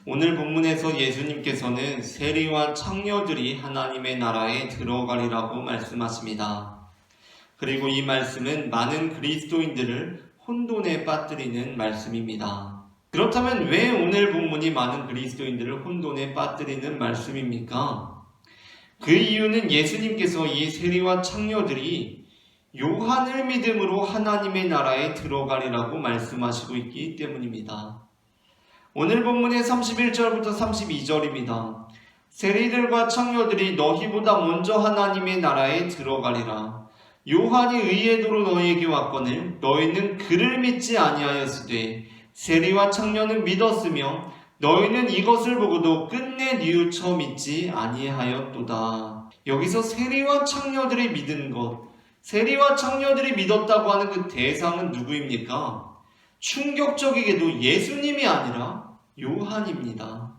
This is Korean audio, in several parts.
오늘 본문에서 예수님께서는 세리와 창녀들이 하나님의 나라에 들어가리라고 말씀하십니다. 그리고 이 말씀은 많은 그리스도인들을 혼돈에 빠뜨리는 말씀입니다. 그렇다면 왜 오늘 본문이 많은 그리스도인들을 혼돈에 빠뜨리는 말씀입니까? 그 이유는 예수님께서 이 세리와 창녀들이 요한을 믿음으로 하나님의 나라에 들어가리라고 말씀하시고 있기 때문입니다. 오늘 본문의 31절부터 32절입니다. 세리들과 창녀들이 너희보다 먼저 하나님의 나라에 들어가리라. 요한이 의의 도로 너희에게 왔거늘 너희는 그를 믿지 아니하였으되 세리와 창녀는 믿었으며 너희는 이것을 보고도 끝내 뉘우쳐 믿지 아니하였도다. 여기서 세리와 창녀들이 믿은 것, 세리와 창녀들이 믿었다고 하는 그 대상은 누구입니까? 충격적이게도 예수님이 아니라 요한입니다.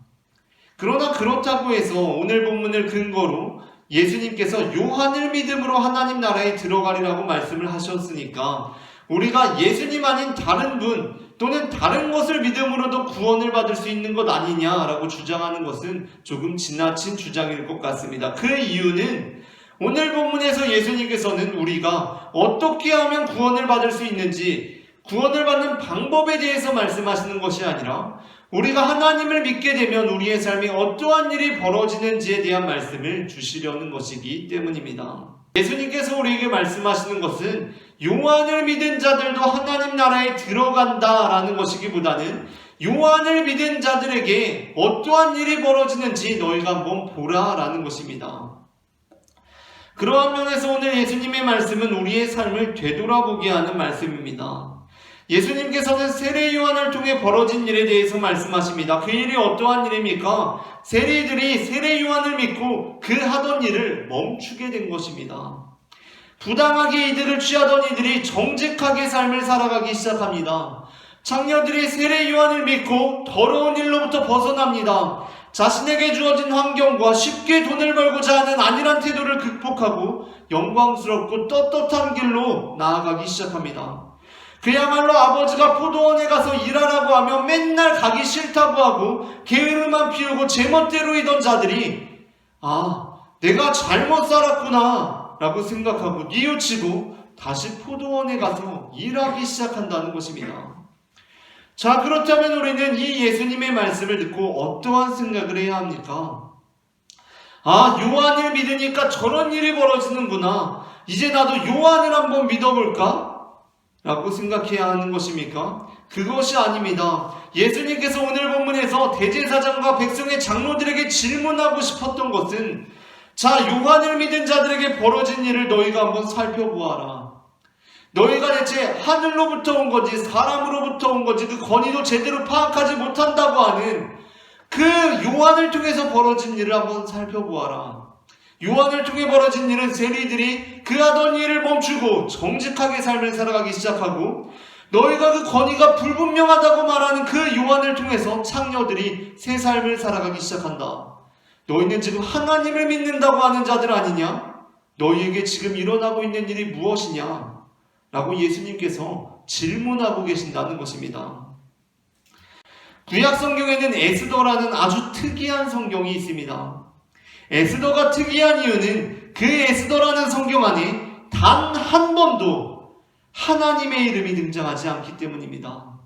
그러나 그렇다고 해서 오늘 본문을 근거로 예수님께서 요한을 믿음으로 하나님 나라에 들어가리라고 말씀을 하셨으니까 우리가 예수님 아닌 다른 분 또는 다른 것을 믿음으로도 구원을 받을 수 있는 것 아니냐라고 주장하는 것은 조금 지나친 주장일 것 같습니다. 그 이유는 오늘 본문에서 예수님께서는 우리가 어떻게 하면 구원을 받을 수 있는지 구원을 받는 방법에 대해서 말씀하시는 것이 아니라 우리가 하나님을 믿게 되면 우리의 삶에 어떠한 일이 벌어지는지에 대한 말씀을 주시려는 것이기 때문입니다. 예수님께서 우리에게 말씀하시는 것은 요한을 믿은 자들도 하나님 나라에 들어간다라는 것이기보다는 요한을 믿은 자들에게 어떠한 일이 벌어지는지 너희가 한번 보라라는 것입니다. 그러한 면에서 오늘 예수님의 말씀은 우리의 삶을 되돌아보게 하는 말씀입니다. 예수님께서는 세례 요한을 통해 벌어진 일에 대해서 말씀하십니다. 그 일이 어떠한 일입니까? 세리들이 세례 요한을 믿고 그 하던 일을 멈추게 된 것입니다. 부당하게 이들을 취하던 이들이 정직하게 삶을 살아가기 시작합니다. 창녀들이 세례 요한을 믿고 더러운 일로부터 벗어납니다. 자신에게 주어진 환경과 쉽게 돈을 벌고자 하는 안일한 태도를 극복하고 영광스럽고 떳떳한 길로 나아가기 시작합니다. 그야말로 아버지가 포도원에 가서 일하라고 하면 맨날 가기 싫다고 하고 게으름만 피우고 제멋대로 이던 자들이 내가 잘못 살았구나 라고 생각하고 뉘우치고 다시 포도원에 가서 일하기 시작한다는 것입니다. 자, 그렇다면 우리는 이 예수님의 말씀을 듣고 어떠한 생각을 해야 합니까? 요한을 믿으니까 저런 일이 벌어지는구나. 이제 나도 요한을 한번 믿어볼까? 라고 생각해야 하는 것입니까? 그것이 아닙니다. 예수님께서 오늘 본문에서 대제사장과 백성의 장로들에게 질문하고 싶었던 것은 요한을 믿은 자들에게 벌어진 일을 너희가 한번 살펴보아라. 너희가 대체 하늘로부터 온 건지 사람으로부터 온 건지 그 권위도 제대로 파악하지 못한다고 하는 그 요한을 통해서 벌어진 일을 한번 살펴보아라. 요한을 통해 벌어진 일은 세리들이 그 하던 일을 멈추고 정직하게 삶을 살아가기 시작하고 너희가 그 권위가 불분명하다고 말하는 그 요한을 통해서 창녀들이 새 삶을 살아가기 시작한다. 너희는 지금 하나님을 믿는다고 하는 자들 아니냐? 너희에게 지금 일어나고 있는 일이 무엇이냐? 라고 예수님께서 질문하고 계신다는 것입니다. 구약 성경에는 에스더라는 아주 특이한 성경이 있습니다. 에스더가 특이한 이유는 그 에스더라는 성경 안에 단 한 번도 하나님의 이름이 등장하지 않기 때문입니다.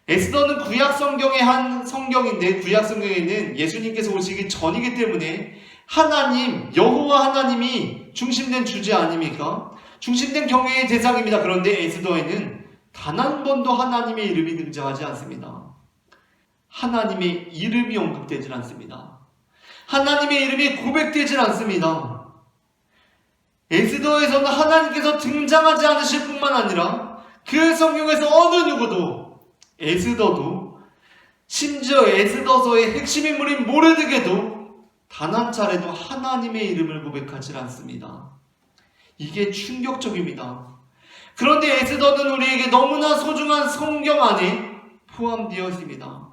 에스더는 구약 성경의 한 성경인데 구약 성경에는 예수님께서 오시기 전이기 때문에 하나님, 여호와 하나님이 중심된 주제 아닙니까? 중심된 경외의 대상입니다. 그런데 에스더에는 단 한 번도 하나님의 이름이 등장하지 않습니다. 하나님의 이름이 언급되질 않습니다. 하나님의 이름이 고백되질 않습니다. 에스더에서는 하나님께서 등장하지 않으실 뿐만 아니라 그 성경에서 어느 누구도 에스더도 심지어 에스더서의 핵심 인물인 모르드게도 단 한 차례도 하나님의 이름을 고백하지 않습니다. 이게 충격적입니다. 그런데 에스더는 우리에게 너무나 소중한 성경 안에 포함되어 있습니다.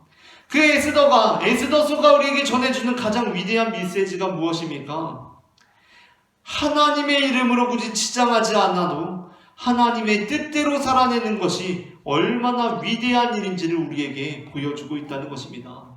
그 에스더서가 우리에게 전해주는 가장 위대한 메시지가 무엇입니까? 하나님의 이름으로 굳이 치장하지 않아도 하나님의 뜻대로 살아내는 것이 얼마나 위대한 일인지를 우리에게 보여주고 있다는 것입니다.